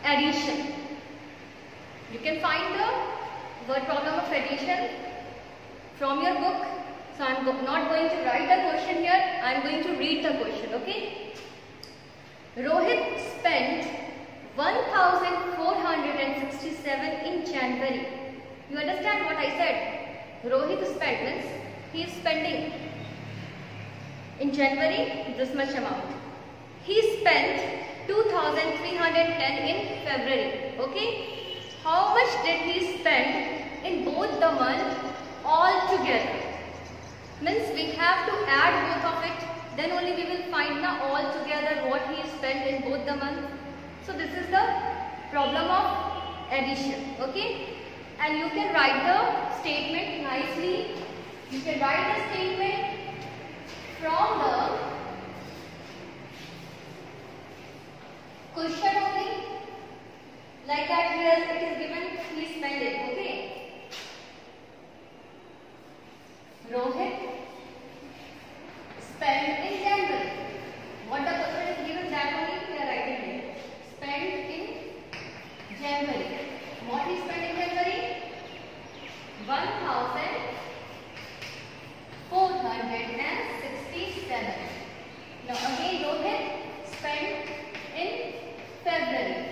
addition. You can find the word problem of addition from your book. So I am not going to write the question here, I am going to read the question, okay? Rohit spent 1,467 in January. You understand what I said? Rohit spent means he is spending in January this much amount. He spent 2,310 in February. Okay? How much did he spend in both the months all together? Means we have to add both of it. Then only we will find now all together what he spent in both the months. So this is the problem of addition. Okay? And you can write the statement nicely. You can write the statement from the question only. Like that here it is given, he spent it. Okay? Rohit spent in January. What the question is given, that only we are writing here. Spent in January. What he spent in January? 1,467. Now again Rohit spent in February.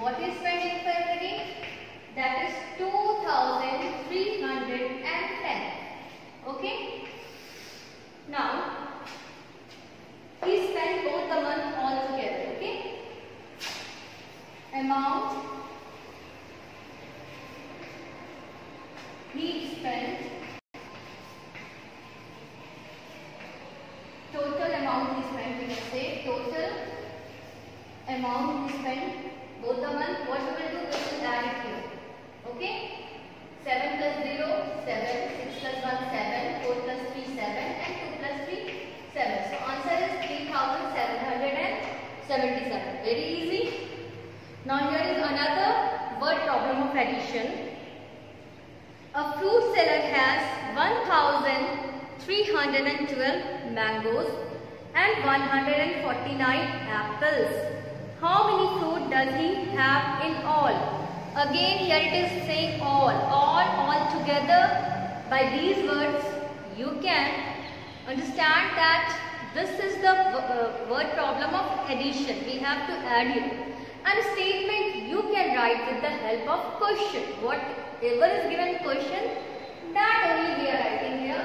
What he spent in February? That is 2,310. Okay? Now he spent both the month all together. Okay? Amount he spent, total amount he spent, we can say total amount he spent both the month. What we will do, we will add it here. Okay? 7 plus 0, 7, 6 plus 1, 7, 4 plus 3, 7 and 2 plus 3, 7. So answer is 3,777. Very easy. Now here is another word problem of addition. A fruit seller has 1,312 mangoes and 149 apples. How many fruit does he have in all? Again here it is saying all together. By these words you can understand that this is the word problem of addition. We have to add it. And statement you can write with the help of question. Whatever is given question, that only we are writing here.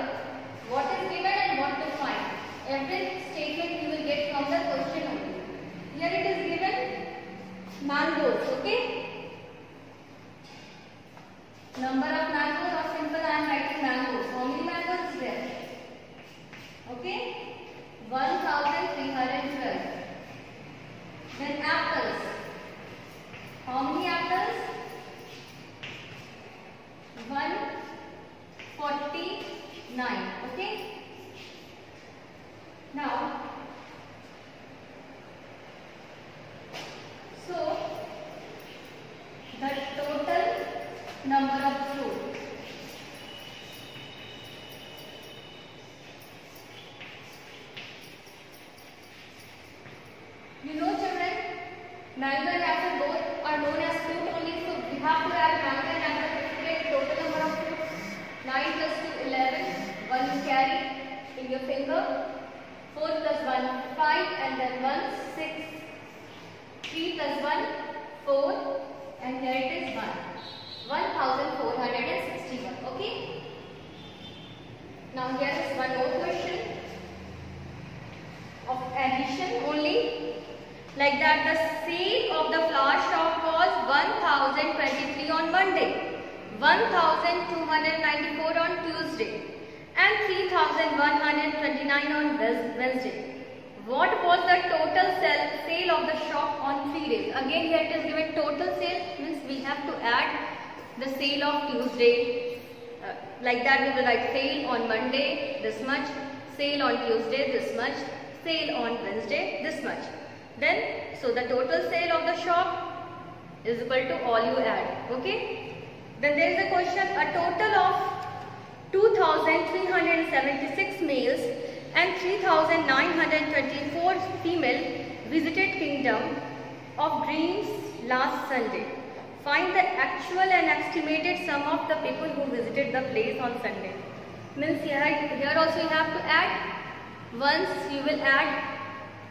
What is given and what to find. Every statement you will get from the question only. Here it is given mangoes. Okay? Number of mangoes, or simple I am writing mangoes. How many mangoes is there? Okay? 1,312. Then apples. How many apples? 149. Okay? Now, so the total number of fruit. You know children, mango and apple both are known as fruit only, so we have to add mango and apple to get total number of fruit. 9 plus 2, 11. 1 you carry in your finger. 4 plus 1, 5 and then 1, 6. 3 plus 1, 4 and here it is 1. 1,461. Okay? Now here is one more question of addition only. Like that the sale of the flower shop was 1,023 on Monday, 1,294 on Tuesday and 3,129 on Wednesday. What was the total sale of the shop on 3 days? Again here it is given total sale, means we have to add the sale of Tuesday. Like that we will write sale on Monday this much, sale on Tuesday this much, sale on Wednesday this much. Then so the total sale of the shop is equal to all you add. Okay? Then there is a question, a total of 2,376 males and 3,924 female visited Kingdom of dreams last Sunday. Find the actual and estimated sum of the people who visited the place on Sunday. Means here also you have to add. Once you will add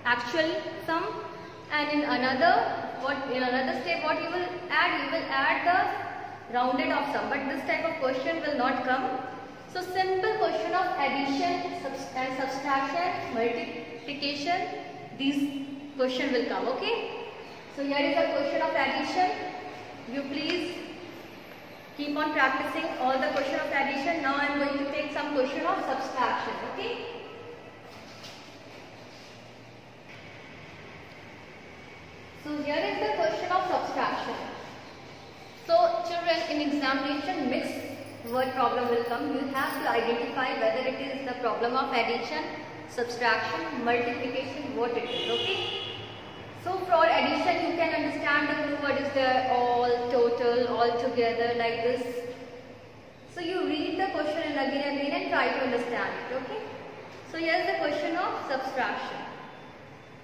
actual sum, and in another step what you will add the rounded off sum. But this type of question will not come. So simple question of addition and subtraction, multiplication, these question will come. Okay. So here is a question of addition. You please keep on practicing all the question of addition. Now I am going to take some question of subtraction. Okay. So here is the question of subtraction. So children, in examination mixed word problem will come. You have to identify whether it is the problem of addition, subtraction, multiplication, what it is. Okay. So for addition you can understand the clue word is there, all, total, all together, like this. So you read the question and again and try to understand it. Okay. So here is the question of subtraction.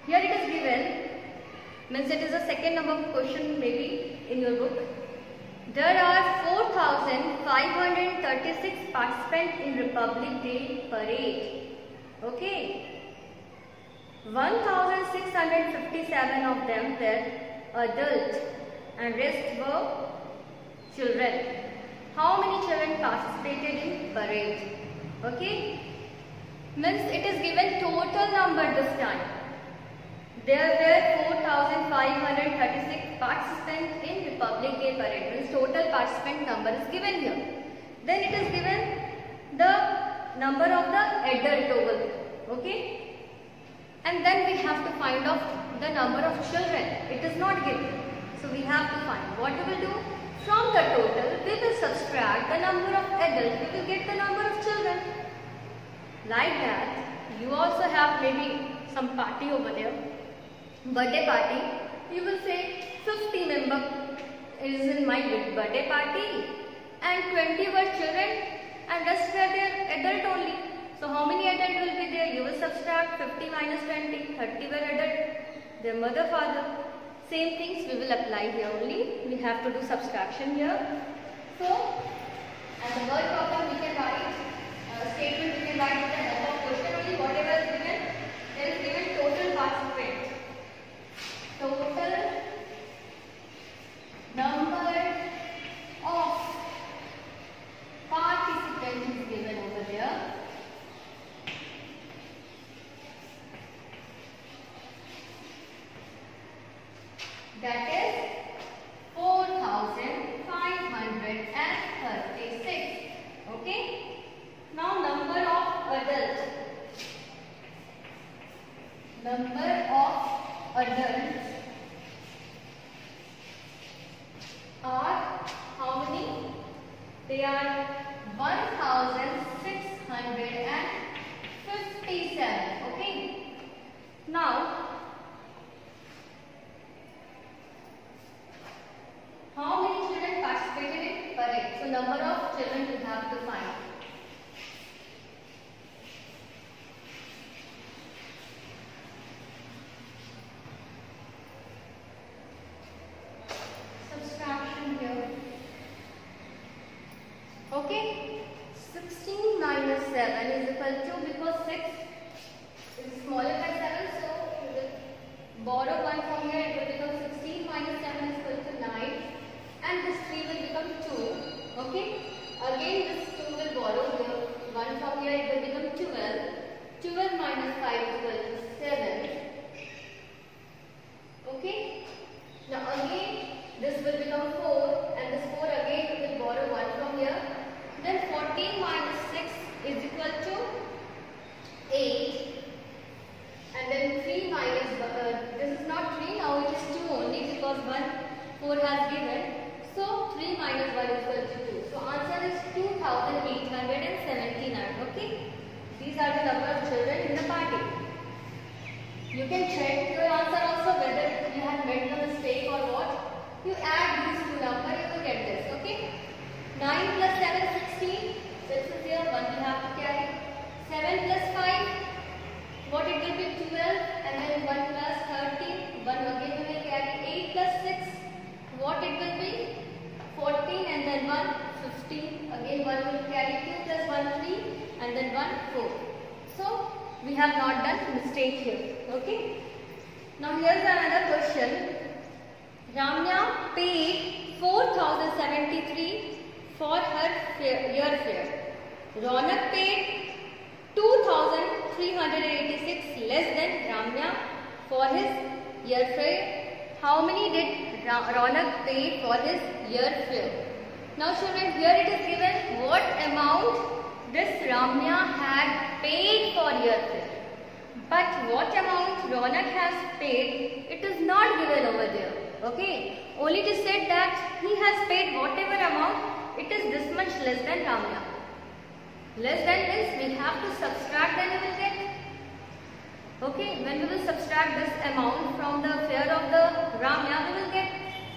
Here it is given, means it is a second number question maybe in your book. There are 4,536 participants in Republic Day parade. Okay. 1,657 of them were adults and rest were children. How many children participated in parade? Okay. Means it is given total number this time. There were 4,536 participants in Republic Day parade. Means total participant number is given here. Then it is given the number of the adult over there. Okay. And then we have to find out the number of children. It is not given. So we have to find. What we will do? From the total, we will subtract the number of adults. We will get the number of children. Like that. You also have maybe some party over there. Birthday party. You will say 50 members is in my birthday party. And 20 were children and rest were their adult only. So how many adults will be there? You will subtract 50 minus 20, 30 were adult, their mother, father. Same things we will apply here only. We have to do subtraction here. So, as a word problem we can write, statement we can write with the help of question only. Whatever is given, there is given total participants. Total number of participants is given over there. That is 4,536. Okay. Now number of adults. Number of adults are how many? They are 1,657. Okay. Now how many children participated in parade? So number of children you have to find. Subtraction here. Okay. 16 minus 7 is equal to, because 6 is smaller than 7, so you will borrow 1 from here. It will become 16 minus 7 is equal to 9. And this 3 will become 2. Okay. Again this 2 will borrow here. 1 from here, it will become 12. 12 minus 5 is equal to 7. Okay. Now again this will become 4 and this 4 again we will borrow 1 from here. Then 14 minus 6 is equal to 8. And then 3 minus, this is not 3, now it is 2 only because 4 has given. So 3 minus 1 is equal to 2. So answer is 2,879. Okay. These are the number of children in the party. You can check your answer also whether you have made the mistake or what. You add these two numbers, you will get this. Okay. 9 plus 7 16. This is here. 1 we have to carry. 7 plus 5. What it will be? 12. And then 1 plus 13. 1 again we will carry. have not done mistake here. Okay. Now here's another question. Ramya paid 4,073 for her year fare. Ronak paid 2,386 less than Ramya for his year fare. How many did Ronak pay for his year fare? Now children, here it is given what amount this Ramya had paid for year fare. But what amount Ronak has paid, it is not given over there. Okay, only it is said that he has paid whatever amount, it is this much less than Ramya. Less than means we have to subtract, then we will get. Okay, when we will subtract this amount from the fare of the Ramya, we will get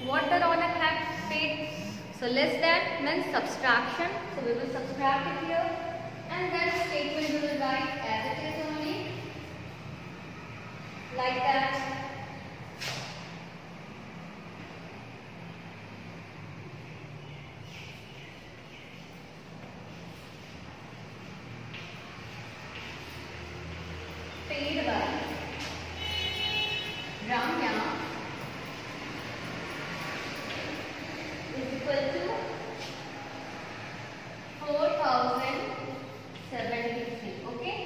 what the Ronak had paid. So less than means subtraction. So we will subtract it here, and then statement we will write as it is only. Like that. Paid by Ramya is equal to 4,073. Okay.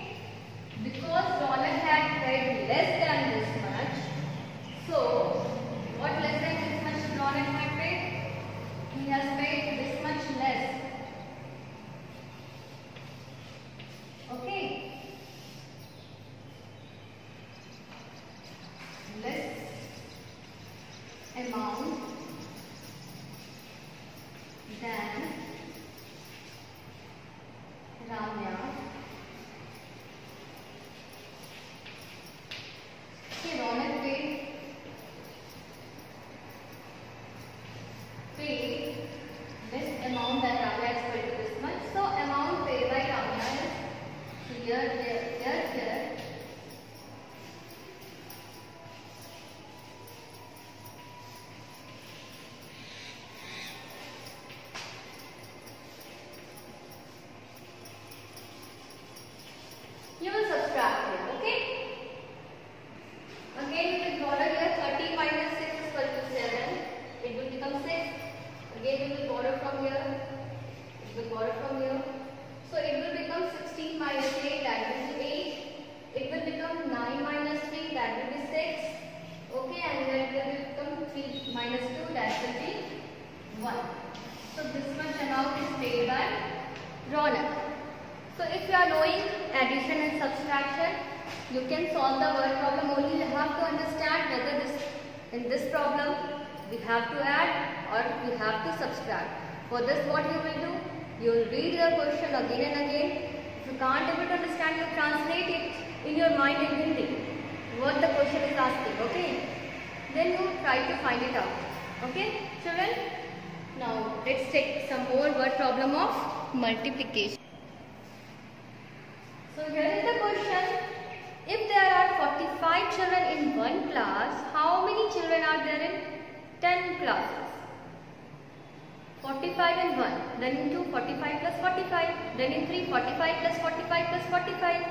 Because Ronak had paid less than this much, so what less than this much Ronak had paid? He has paid this much less. Okay. Less amount than Ramya. Ronak paid this amount that Ramya is paid to this much. So amount paid by Ramya is here, here. You will subtract it, okay? Again, we will borrow here 30 minus 6 is equal to 7. It will become 6. Again, we will borrow from here. It will borrow from here. So it will become 16 minus 8, that will be 8. It will become 9 minus 3, that will be 6. Okay, and here it will become 3 minus 2, that will be 1. So this much amount is paid by Ronak. So if you are knowing addition and subtraction, you can solve the word problem. Only you have to understand whether in this problem we have to add or we have to subtract. For this, what you will do? You will read the question again and again. If you can't able to understand, you translate it in your mind in Hindi. What the question is asking, okay? Then you try to find it out. Okay, children? Now let's take some more word problem of multiplication. So here is the question. If there are 45 children in one class, how many children are there in 10 classes? 45 in 1, then in 2, 45 plus 45, then in 3, 45 plus 45 plus 45.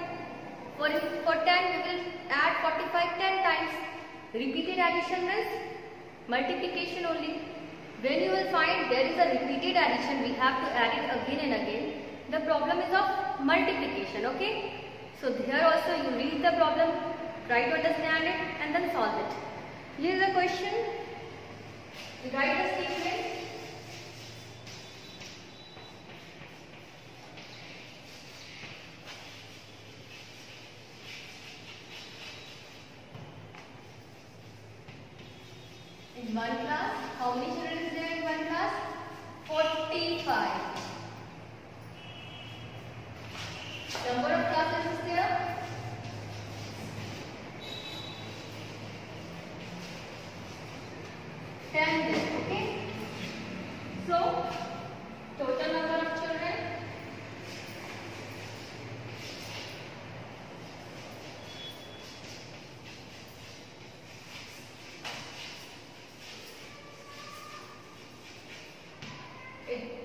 For 10, we will add 45 10 times. Repeated addition means multiplication only. When you will find there is a repeated addition, we have to add it again and again. The problem is of multiplication, okay? So here also you read the problem, try to understand it and then solve it. Here is the question. You write the statement. In one class, how many children is there in one class? 45. Number of classes is there? 10 there, okay? So, total number of children?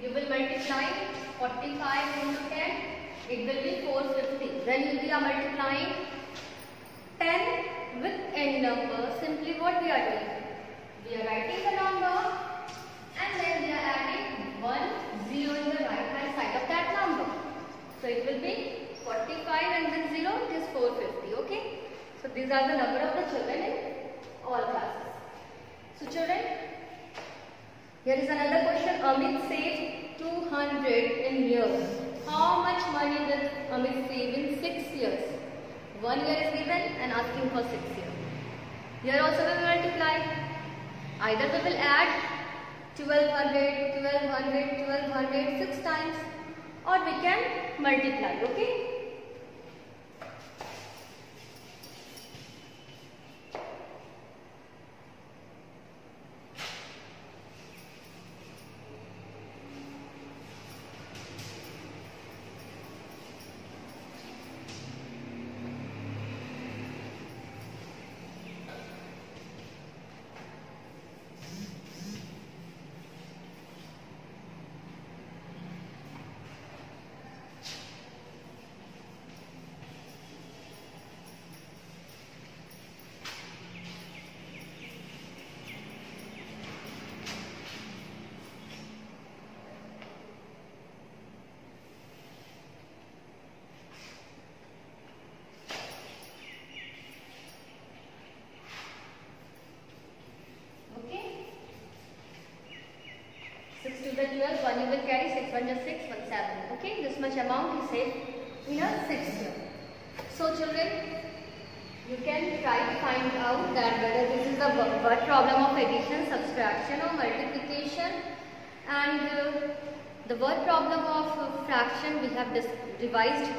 You will multiply 45 into 10. It will be 450. Then you will be multiplying number, simply what we are doing? We are writing the number and then we are adding 1 0 in the right hand side of that number. So it will be 45 and then 0 is 450. Okay. So these are the number of the children in all classes. So children, here is another question. Amit saved 200 in years. How much money will Amit save in 6 years? 1 year is given and asking for 6 years. Here also we will multiply. Either we will add 1200, 1200, 1200 6 times, or we can multiply. Okay. To the 12, 1 you will carry, 6 1 just 6, 1 7. Okay, this much amount is saved in a 6 year. So children, you can try to find out that whether this is the word problem of addition, subtraction or multiplication, and the word problem of fraction we have revised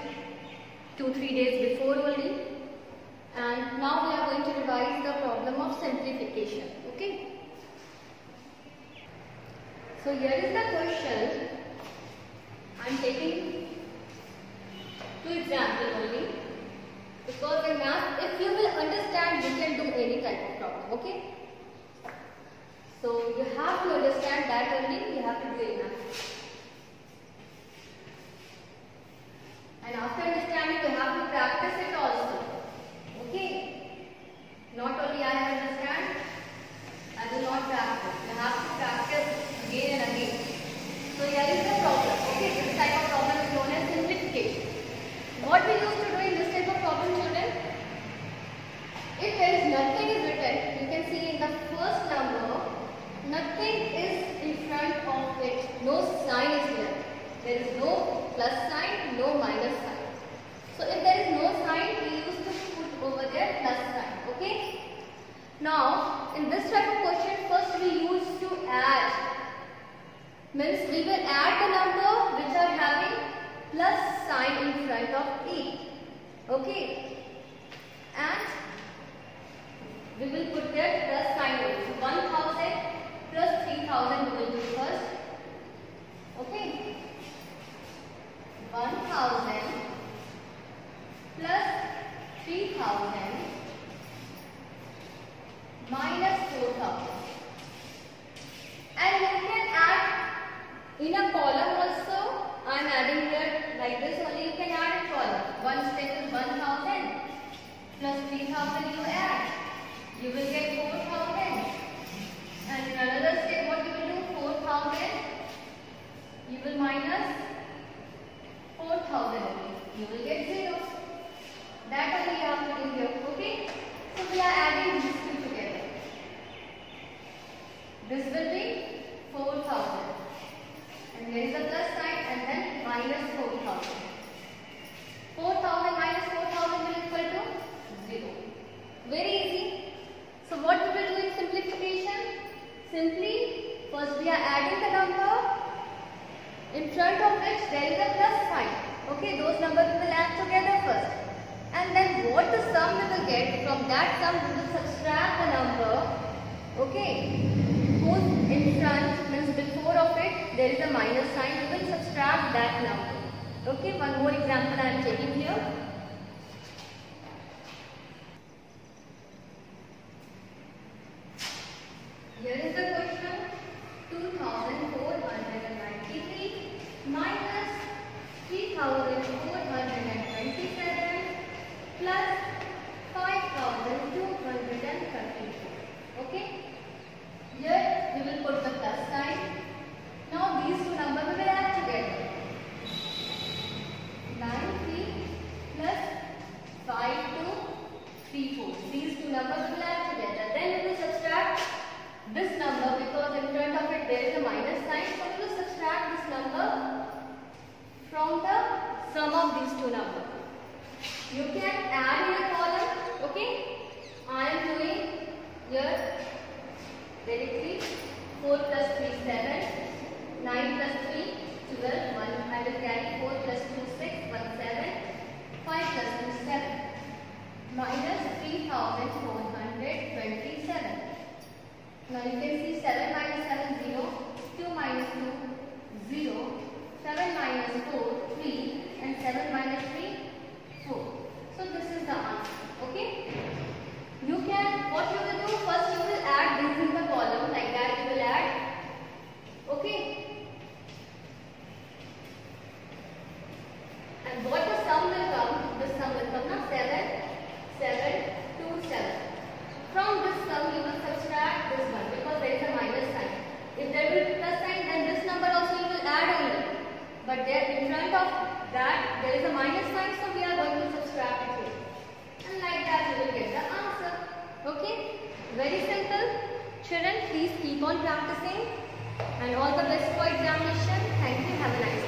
2-3 days before only, and now we are going to revise the problem of simplification. Okay. So here is the question. I am taking 2 examples only, because in math, if you will understand, you can do any type of problem. Okay. So you have to understand that only. You have to do in math. And after understanding, you have to practice it also. Okay. Not only I understand, I will not practice. You have to practice again and again. So here is the problem. Okay, this type of problem is known as simplification. What we used to do in this type of problem, children? If there is nothing is written, you can see in the first number, nothing is in front of it. No sign is there. There is no plus sign, no minus sign. So if there is no sign, we used to put over there plus sign. Okay. Now, in this type of question, first we used to add. Means we will add the number which are having plus sign in front of it. Okay. And we will put there plus sign also. So 1000 plus 3000 we will do first. Okay. 1000 plus 3000 minus 4000. And you can add in a column also. I am adding here like this only. You can add a column. One step is 1000 plus 3000 you add. You will get 4000. And in another step what you will do? 4000. You will minus 4000. You will get 0. That only you have to do here. Okay. So we are adding these two together. This will be 4000. And here is the plus sign and then minus 4000. 4000 minus 4000 will equal to 0. Very easy. So what we will do in simplification? Simply, first we are adding the number in front of which there is a plus sign. Okay, those numbers we will add together first. And then what the sum we will get, from that sum we will subtract the number. Okay, whose in front means before of it there is a minus sign, we will subtract that number. Okay, one more example I am taking here. Here is the question. 2493 minus 3427 plus 5230. sum of these two numbers. You can add in a column. Okay, I am doing here directly. 4 plus 3 7, 9 plus 3 12, 1 I will carry 4 plus 2 6, 1 7, 5 plus 2 7, minus 3427. Now you can see 7 minus 7 0, 2 minus 2 0, 7 minus 4 3, and 7 minus 3 4. So this is the answer. Okay. You can, what you will do, first you will add this in the column, like that you will add. Okay. And what the sum will come, the sum will come now 7, 7, 2, 7. From this sum you will subtract this one because there is a minus sign. If there will be plus sign, then this number also you will add only. But there in front of that there is a minus sign, so we are going to subtract it here. And like that you will get the answer. Okay? Very simple. Children, please keep on practicing. And all the best for examination. Thank you. Have a nice day.